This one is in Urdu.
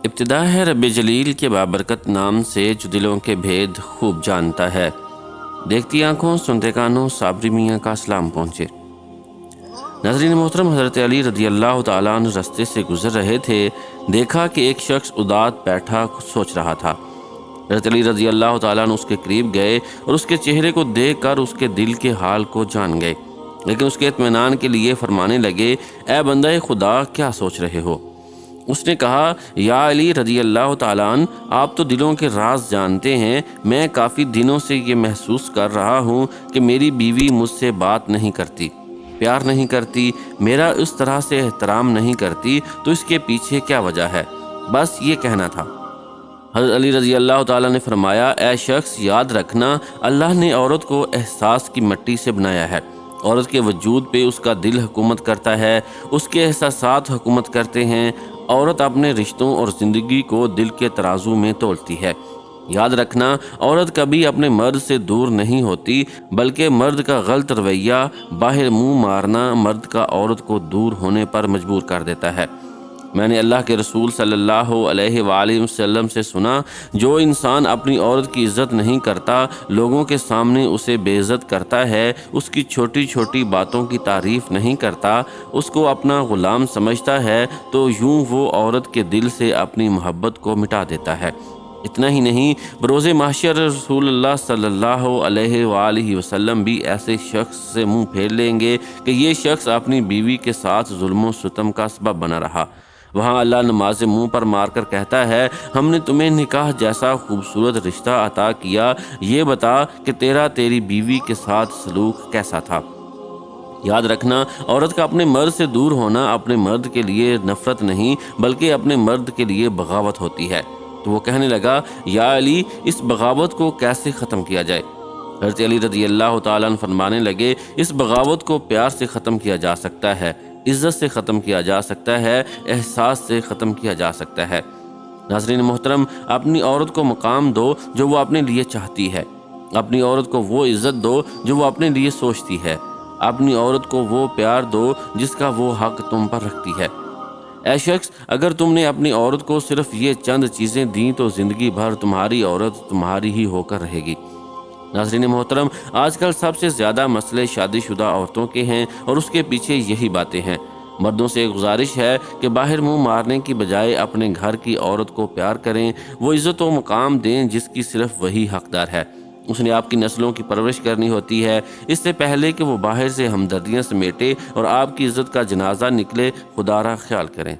ابتدا ہے رب جلیل کے بابرکت نام سے جو دلوں کے بھید خوب جانتا ہے۔ دیکھتی آنکھوں سنتے کانوں صابری میاں کا سلام پہنچے۔ ناظرین محترم، حضرت علی رضی اللہ تعالیٰ عنہ رستے سے گزر رہے تھے، دیکھا کہ ایک شخص اداس بیٹھا کچھ سوچ رہا تھا۔ حضرت علی رضی اللہ تعالیٰ عنہ اس کے قریب گئے اور اس کے چہرے کو دیکھ کر اس کے دل کے حال کو جان گئے، لیکن اس کے اطمینان کے لیے فرمانے لگے، اے بندہ خدا، کیا سوچ رہے ہو؟ اس نے کہا، یا علی رضی اللہ تعالیٰ عنہ، آپ تو دلوں کے راز جانتے ہیں، میں کافی دنوں سے یہ محسوس کر رہا ہوں کہ میری بیوی مجھ سے بات نہیں کرتی، پیار نہیں کرتی، میرا اس طرح سے احترام نہیں کرتی، تو اس کے پیچھے کیا وجہ ہے؟ بس یہ کہنا تھا۔ حضرت علی رضی اللہ تعالیٰ نے فرمایا، اے شخص، یاد رکھنا، اللہ نے عورت کو احساس کی مٹی سے بنایا ہے۔ عورت کے وجود پہ اس کا دل حکومت کرتا ہے، اس کے احساسات حکومت کرتے ہیں۔ عورت اپنے رشتوں اور زندگی کو دل کے ترازو میں تولتی ہے۔ یاد رکھنا، عورت کبھی اپنے مرد سے دور نہیں ہوتی، بلکہ مرد کا غلط رویہ، باہر منہ مارنا، مرد کا عورت کو دور ہونے پر مجبور کر دیتا ہے۔ میں نے اللہ کے رسول صلی اللہ علیہ وآلہ وسلم سے سنا، جو انسان اپنی عورت کی عزت نہیں کرتا، لوگوں کے سامنے اسے بے عزت کرتا ہے، اس کی چھوٹی چھوٹی باتوں کی تعریف نہیں کرتا، اس کو اپنا غلام سمجھتا ہے، تو یوں وہ عورت کے دل سے اپنی محبت کو مٹا دیتا ہے۔ اتنا ہی نہیں، بروز محشر رسول اللہ صلی اللہ علیہ وآلہ وسلم بھی ایسے شخص سے منہ پھیر لیں گے کہ یہ شخص اپنی بیوی کے ساتھ ظلم و ستم کا سبب بنا رہا۔ وہاں اللہ نماز منہ پر مار کر کہتا ہے، ہم نے تمہیں نکاح جیسا خوبصورت رشتہ عطا کیا، یہ بتا کہ تیری بیوی کے ساتھ سلوک کیسا تھا۔ یاد رکھنا، عورت کا اپنے مرد سے دور ہونا اپنے مرد کے لیے نفرت نہیں، بلکہ اپنے مرد کے لیے بغاوت ہوتی ہے۔ تو وہ کہنے لگا، یا علی، اس بغاوت کو کیسے ختم کیا جائے؟ حضرت علی رضی اللہ تعالیٰ عنہ فرمانے لگے، اس بغاوت کو پیار سے ختم کیا جا سکتا ہے، عزت سے ختم کیا جا سکتا ہے، احساس سے ختم کیا جا سکتا ہے۔ ناظرین محترم، اپنی عورت کو مقام دو جو وہ اپنے لیے چاہتی ہے، اپنی عورت کو وہ عزت دو جو وہ اپنے لیے سوچتی ہے، اپنی عورت کو وہ پیار دو جس کا وہ حق تم پر رکھتی ہے۔ اے شخص، اگر تم نے اپنی عورت کو صرف یہ چند چیزیں دیں تو زندگی بھر تمہاری عورت تمہاری ہی ہو کر رہے گی۔ ناظرین محترم، آج کل سب سے زیادہ مسئلے شادی شدہ عورتوں کے ہیں اور اس کے پیچھے یہی باتیں ہیں۔ مردوں سے ایک گزارش ہے کہ باہر منہ مارنے کی بجائے اپنے گھر کی عورت کو پیار کریں، وہ عزت و مقام دیں جس کی صرف وہی حقدار ہے۔ اس نے آپ کی نسلوں کی پرورش کرنی ہوتی ہے، اس سے پہلے کہ وہ باہر سے ہمدردیاں سمیٹے اور آپ کی عزت کا جنازہ نکلے۔ خدا را خیال کریں۔